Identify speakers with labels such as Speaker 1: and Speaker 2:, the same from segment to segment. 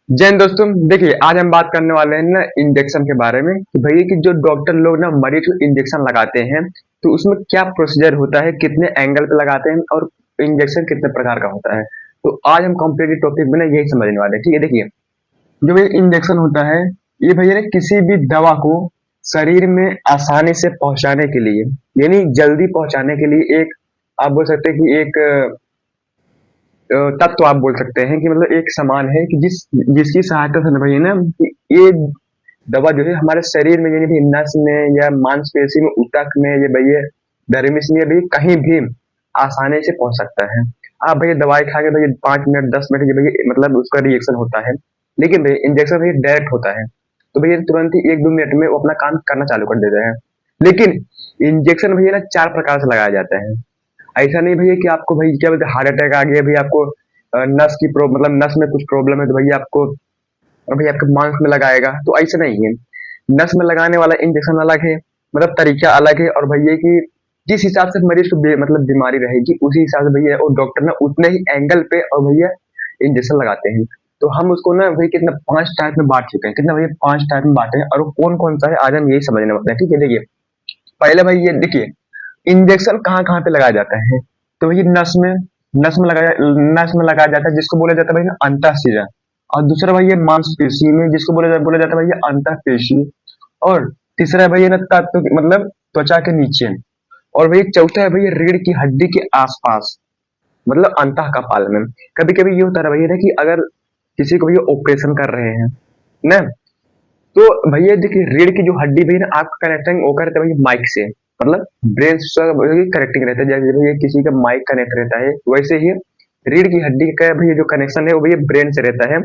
Speaker 1: जय हिंद दोस्तों। देखिए, आज हम बात करने वाले हैं ना इंजेक्शन के बारे में कि भैया कि जो डॉक्टर लोग ना मरीज को इंजेक्शन लगाते हैं तो उसमें क्या प्रोसीजर होता है, कितने एंगल पे लगाते हैं और इंजेक्शन कितने प्रकार का होता है। तो आज हम कम्प्लीट टॉपिक में ना यही समझने वाले हैं। ठीक है, देखिए, जो भी इंजेक्शन होता है ये भैया ना किसी भी दवा को शरीर में आसानी से पहुंचाने के लिए, यानी जल्दी पहुंचाने के लिए एक, आप बोल सकते हैं कि एक तत्व आप बोल सकते हैं कि मतलब एक सामान है कि जिसकी सहायता से भाई ना कि ये दवा जो है हमारे शरीर में, यानी भी नस में या मांसपेशी में, ऊतक में, या भैया धर्मिश में, भी कहीं भी आसानी से पहुंच सकता है। आप भैया दवाई खा के भैया 5 मिनट 10 मिनट ये भैया मतलब उसका रिएक्शन होता है, लेकिन भैया इंजेक्शन भैया डायरेक्ट होता है। तो भैया तुरंत ही 1-2 मिनट में वो अपना काम करना चालू कर देते हैं। लेकिन इंजेक्शन भैया ना 4 प्रकार से लगाया जाता है। ऐसा नहीं भैया कि आपको भाई क्या बोलते हैं हार्ट अटैक आ गया, भैया आपको नस की मतलब नस में कुछ प्रॉब्लम है तो भैया आपको भैया आपके मांस में लगाएगा, तो ऐसा नहीं है। नस में लगाने वाला इंजेक्शन अलग है, मतलब तरीका अलग है। और भैया कि जिस हिसाब से मरीज को मतलब बीमारी रहेगी उसी हिसाब से भैया और डॉक्टर ना उतने ही एंगल पे और भैया इंजेक्शन लगाते हैं। तो हम उसको ना भैया कितना 5 टाइप में बांट चुके हैं, कितना भैया 5 टाइप में बांटे हैं और वो कौन कौन सा है आज हम यही समझने वाले हैं। ठीक है, देखिए, पहले भाई ये देखिए इंजेक्शन कहाँ कहाँ पे लगाया जाता है। तो ये नस में लगाया जाता है जिसको बोला जाता है भाई अंतःशिरा। और दूसरा भाई ये मांसपेशी में जिसको बोला जाता है भाई अंतःपेशी। और तीसरा है भाई ना तत्व मतलब त्वचा के नीचे। और भाई चौथा है भाई रीढ़ की हड्डी के आसपास, मतलब अंतः कपाल में। कभी कभी ये होता है भैया ना कि अगर किसी को भैया ऑपरेशन कर रहे हैं ना, तो भैया देखिए रीढ़ की जो हड्डी भैया ना आपका कनेक्टिंग वो करता है भैया माइक से, मतलब ब्रेन से कनेक्टिंग रहता है। जैसे भैया किसी का माइक कनेक्ट रहता है वैसे ही रीढ़ की हड्डी का भैया जो कनेक्शन है वो भैया ब्रेन से रहता है।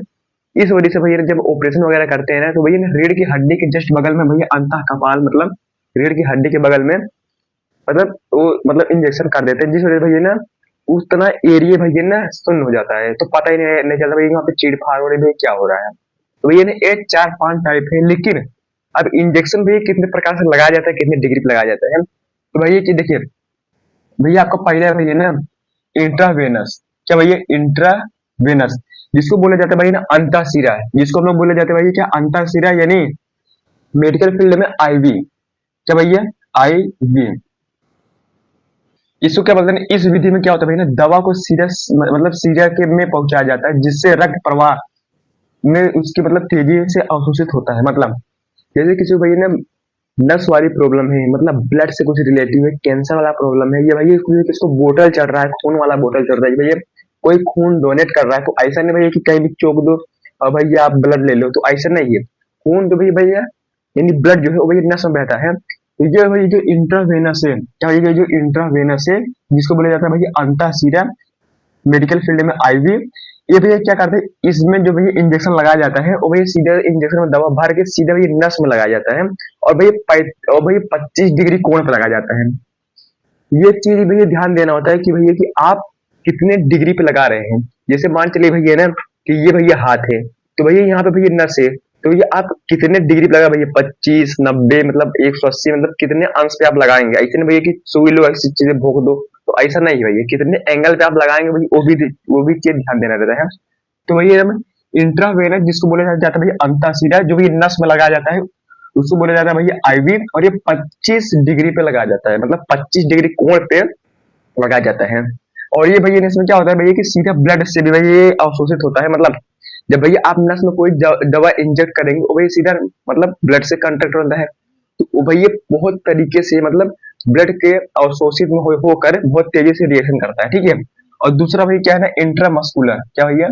Speaker 1: इस वजह से भैया जब ऑपरेशन वगैरह करते हैं ना तो भैया ना रीढ़ की हड्डी के जस्ट बगल में भैया अंतः कपाल, मतलब रीढ़ की हड्डी के बगल में, मतलब वो मतलब इंजेक्शन कर देते हैं, जिस वजह से भैया ना उतना एरिया भैया ना सुन्न हो जाता है, तो पता ही नहीं चलता भैया वहाँ पे चीड़ फाड़ हो रही है क्या हो रहा है। तो भैया ना एक 4-5 टाइप है। लेकिन अब इंजेक्शन भैया कितने प्रकार से लगाया जाता है, कितने डिग्री पे लगाया जाता है। तो भैया ये देखिए, भैया आपका पहला है भैया ना इंट्रावेनस। क्या भैया इंट्रावेनस, जिसको बोला जाता है भैया ना अंतःशिरा, जिसको हम लोग बोले जाते हैं भैया क्या अंतःशिरा, यानी मेडिकल फील्ड में आईवी। क्या भैया आईवी, इसको क्या बोलते हैं, इस विधि में क्या होता है भैया ना दवा को सीधा मतलब सीरा के में पहुंचाया जाता है, जिससे रक्त प्रवाह में उसकी मतलब तेजी से अवशोषित होता है। मतलब जैसे किसी को भैया ना नस वाली प्रॉब्लम है, मतलब ब्लड से कुछ रिलेटिव है, कैंसर वाला प्रॉब्लम है, या भैया किसको बोतल चढ़ रहा है, खून वाला बोतल चढ़ रहा है भैया, कोई खून डोनेट कर रहा है, तो ऐसा नहीं भैया कि कहीं भी चोक दो और भैया आप ब्लड ले लो, तो ऐसा नहीं है। खून तो भैया भैया यानी ब्लड जो है वो भैया नस में बहता है। तो ये भैया जो इंट्रावेनस है, क्या ये जो इंट्रावेनस है जिसको बोला जाता है भैया अंतःशिरा, मेडिकल फील्ड में आईवी, ये भैया क्या करते हैं इसमें जो भैया इंजेक्शन लगाया जाता है वो भैया सीधा इंजेक्शन में दवा भर के सीधा भैया नस में लगाया जाता है। और भैया 25 डिग्री कोण पर लगाया जाता है। ये चीज भैया ध्यान देना होता है कि भैया कि आप कितने डिग्री पे लगा रहे हैं। जैसे मान चलिए भैया ना कि ये भैया हाथ है, तो भैया यहाँ पे भैया नस है, तो भैया आप कितने डिग्री पे लगा भैया 25, 90, मतलब 180, मतलब कितने अंश पे आप लगाएंगे। ऐसे नहीं भैया कि सुई लो ऐसी चीजें भोग दो, तो ऐसा नहीं है भैया, कितने एंगल पे आप लगाएंगे भैया वो भी चीज ध्यान देना रहता है। तो भैया इंट्रावेनस जिसको बोला जाता है भैया अंतःशिरा, जो भी नस में लगाया जाता है उसको बोला जाता है भैया आईवी। और ये 25 डिग्री पे लगाया जाता है, मतलब 25 डिग्री कोण पे लगाया जाता है। और ये भैया इसमें क्या होता है भैया कि सीधा ब्लड से भी भैया ये अवशोषित होता है। मतलब जब भैया आप नस में कोई दवा इंजेक्ट करेंगे वो भैया सीधा मतलब ब्लड से कांटेक्ट होता है, तो वो भैया बहुत तरीके से मतलब ब्लड के अवशोषित में होकर बहुत तेजी से रिएक्शन करता है। ठीक है। और दूसरा भैया क्या है ना इंट्रामस्कुलर, क्या भैया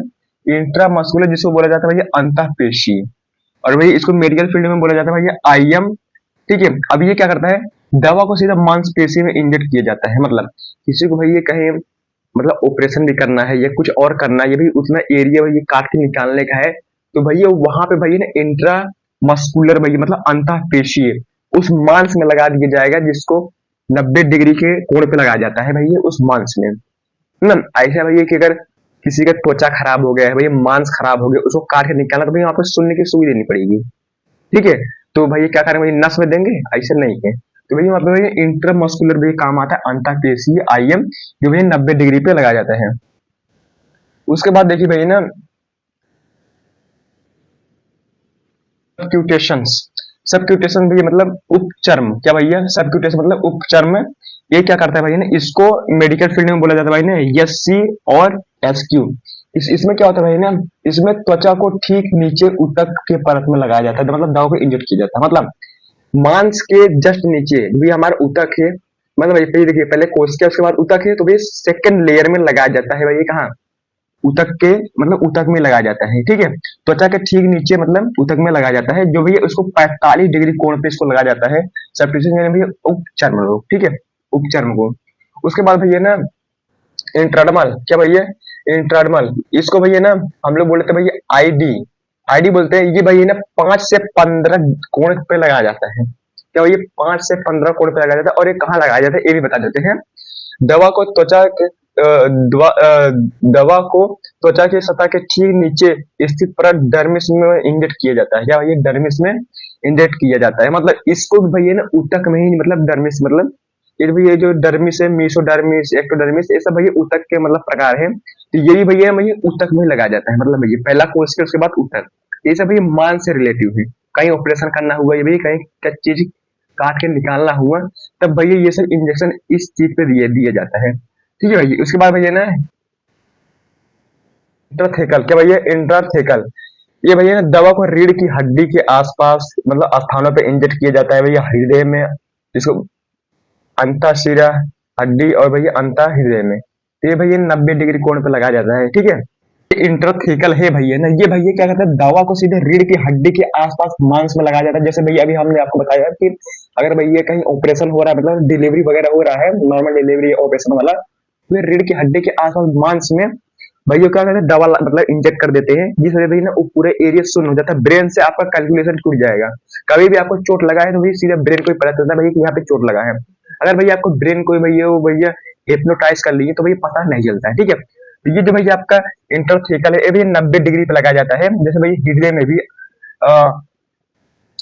Speaker 1: इंट्रामस्कुलर जिसको बोला जाता है भैया अंतःपेशी। और भैया इसको मेडिकल फील्ड में बोला जाता है भैया आईएम। ठीक है। अब ये क्या करता है, दवा को सीधा मांसपेशी में इंजेक्ट किया जाता है। मतलब किसी को भैया कहीं मतलब ऑपरेशन भी करना है या कुछ और करना है, ये भी उतना एरिया भैया काट के निकालने का है, तो भैया वहां पे भैया ना इंट्रा मस्कुलर भैया मतलब अंतःपेशीय उस मांस में लगा दिया जाएगा, जिसको 90 डिग्री के कोण पे लगाया जाता है भैया उस मांस में ना। ऐसा भैया कि अगर किसी का त्वचा खराब हो गया है भैया, मांस खराब हो गया, उसको काट के निकालना, तो भैया वहां पर सुनने की सुई देनी पड़ेगी। ठीक है। तो भैया क्या करेंगे भैया नस में देंगे, ऐसे नहीं है। तो भैया वहां पे भैया इंट्रामस्कुलर भी काम आता है अंतःपेशीय आईएम, जो भैया 90 डिग्री पे लगाया जाता है। उसके बाद देखिए भैया ना सबक्यूटेशंस, सबक्यूटेशन भैया मतलब उपचर्म, क्या भैया सबक्यूटेशन मतलब उपचर्म। ये क्या करता है भैया ना, इसको मेडिकल फील्ड में बोला जाता है भाई ना एस सी और एस क्यू। इसमें क्या होता है भाई ना, इसमें त्वचा को ठीक नीचे ऊतक के परत में लगाया जाता है, तो मतलब दवा को इंजेक्ट किया जाता है, मतलब मांस के जस्ट नीचे भी हमारा ऊतक है, मतलब ये देखिए पहले कोशिका उसके बाद ऊतक है, तो भाई सेकंड लेयर में लगाया जाता है भाई कहाँ, ऊतक के मतलब ऊतक में लगाया जाता है, ठीक है। त्वचा के ठीक नीचे मतलब ऊतक में लगाया जाता है, जो भी है उसको 45 डिग्री कोण पे इसको लगाया जाता है, सबट्यूशन यानी भैया उपचर्म रोग, ठीक है, उपचर्म को। उसके बाद भैया ना इंट्राडर्मल, क्या भैया इंट्राडर्मल, इसको भैया ना हम लोग बोलते हैं भैया आईडी, आईडी बोलते हैं, ये भैया ना 5 से 15 कोण पे लगाया जाता है, क्या भैया 5 से 15 कोण पे लगाया जाता है, और ये कहाँ लगाया जाता है ये भी बता देते हैं। दवा को त्वचा के दवा को त्वचा की सतह के ठीक नीचे स्थित परत डर्मिस में इंजेक्ट किया जाता है, क्या ये डर्मिस में इंजेक्ट किया जाता है, मतलब इसको भी भैया ना ऊतक में ही, मतलब डर्मिस मतलब ये भी, ये जो डर्मिस है मीसोडर्मिस एक्टोडर्मिस ये सब भैया ऊतक के मतलब प्रकार है, तो ये भी भैया भैया ऊतक में लगाया जाता है, मतलब भैया पहला कोर्स के उसके बाद ऊतक, ये सब भैया मांस से रिलेटिव है। कहीं ऑपरेशन करना हुआ ये भैया, कहीं चीज काट के निकालना हुआ, तब भैया ये सब इंजेक्शन इस चीज पे दिया जाता है, ठीक है भैया। उसके बाद भैया ना इंट्राथेकल, क्या भैया इंट्राथेकल, ये भैया ना दवा को रीढ़ की हड्डी के आसपास मतलब स्थानों पे इंजेक्ट किया जाता है भैया, हृदय में, जिसको अंतःशिरा हड्डी और भैया अंतः हृदय में, तो ये भैया 90 डिग्री कोण पे लगाया जाता है, ठीक है। इंट्राथेकल है भैया ना, ये भैया क्या कहता है दवा को सीधे रीढ़ की हड्डी के आसपास मांस में लगाया जाता है, जैसे भैया अभी हमने आपको बताया कि अगर भैया कहीं ऑपरेशन हो रहा है, मतलब डिलीवरी वगैरह हो रहा है, नॉर्मल डिलीवरी ऑपरेशन वाला, तो रीढ़ की हड्डी के आसपास मांस में भैया क्या कहते हैं दवा मतलब इंजेक्ट कर देते हैं, जिस वजह से ना वो पूरे एरिया सुन्न हो जाता है, ब्रेन से आपका कैलकुलेशन टूट जाएगा। कभी भी आपको चोट लगा है तो भैया सीधा ब्रेन को ही पता चलता है भैया कि यहाँ पे चोट लगा है। अगर भैया आपको ब्रेन को भैया हिप्नोटाइज कर लिए तो भैया पता नहीं चलता है, ठीक है। तो ये जो भैया आपका इंटरथेकल है ये भी 90 डिग्री पे लगाया जाता है, जैसे भैया हृदय में भी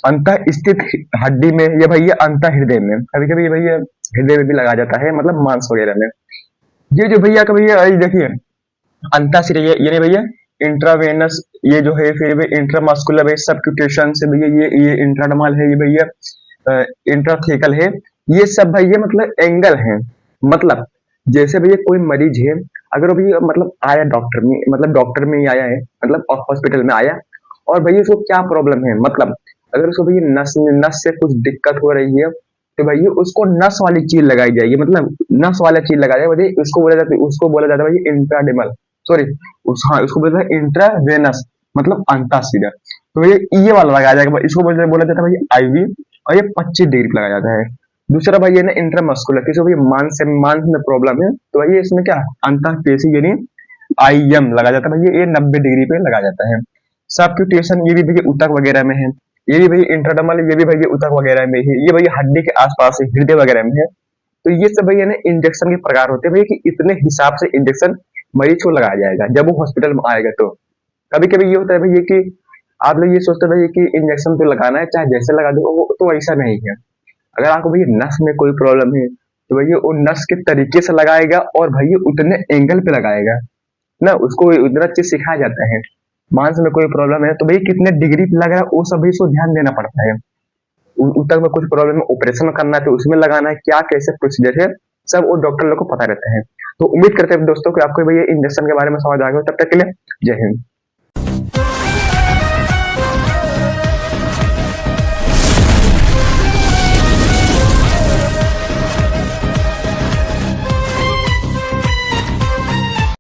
Speaker 1: अंत स्थित हड्डी में, या भैया अंत हृदय में, कभी कभी भैया हृदय में भी लगाया जाता है, मतलब मांस वगैरह में। ये जो भैया का भैया देखिए अंताशिरा यानी भैया इंट्रावेनस, ये जो है फिर भी इंट्रामस्कुलर सबक्यूटेशन से भैया ये इंट्राडर्मल है, ये भैया इंट्राथेकल है, ये सब भैया मतलब एंगल है, मतलब जैसे भैया कोई मरीज है, अगर भैया मतलब आया डॉक्टर में, मतलब डॉक्टर में ही आया है, मतलब हॉस्पिटल में आया, और भैया उसको क्या प्रॉब्लम है, मतलब अगर उसको भैया नस से कुछ दिक्कत हो रही है, तो भैया उसको नस वाली चीज लगाई जाएगी, मतलब नस वाला चीज लगाया जाए, उसको बोला जाता है भैया इंट्राडेमल, सॉरी उसको बोलते हैं इंट्रावेनस, मतलब अंताशिरा, तो ये वाला लगाया जाएगा, इसको बोला जाता है भैया आईवी, और ये 25 डिग्री लगाया जाता है। दूसरा भाई ये ना इंट्रामस्कुलर, किसी भी मांस में प्रॉब्लम है तो भाई इसमें क्या अंतःपेशी यानी आईएम लगाया जाता है भैया, ये 90 डिग्री पे लगाया जाता है। सबक्यूटेशन ये भी भैया ऊतक वगैरह में है, ये भी भैया इंट्राडर्मल, ये भी भैया ऊतक वगैरह में है, ये भैया हड्डी के आसपास है, हृदय वगैरह में है। तो ये सब भैया ना इंजेक्शन के प्रकार होते हैं भैया कि इतने हिसाब से इंजेक्शन मरीज को लगाया जाएगा जब वो हॉस्पिटल में आएगा। तो कभी कभी ये होता है भैया कि आप लोग ये सोचते हैं भैया कि इंजेक्शन तो लगाना है चाहे जैसे लगा दो, तो ऐसा नहीं है। अगर आपको भैया नस में कोई प्रॉब्लम है तो भैया वो नस के तरीके से लगाएगा, और भैया उतने एंगल पे लगाएगा ना, उसको उतना चीज सिखाया जाता है। मांस में कोई प्रॉब्लम है तो भैया कितने डिग्री पे लग रहा है वो सब भी इसको ध्यान देना पड़ता है। उतक में कुछ प्रॉब्लम है, ऑपरेशन करना है तो उसमें लगाना है, क्या कैसे प्रोसीजर है, सब वो डॉक्टर लोग को पता रहता है। तो उम्मीद करते हैं दोस्तों कि आपको भैया इंजेक्शन के बारे में समझ आ गया। तब तक के लिए जय हिंद।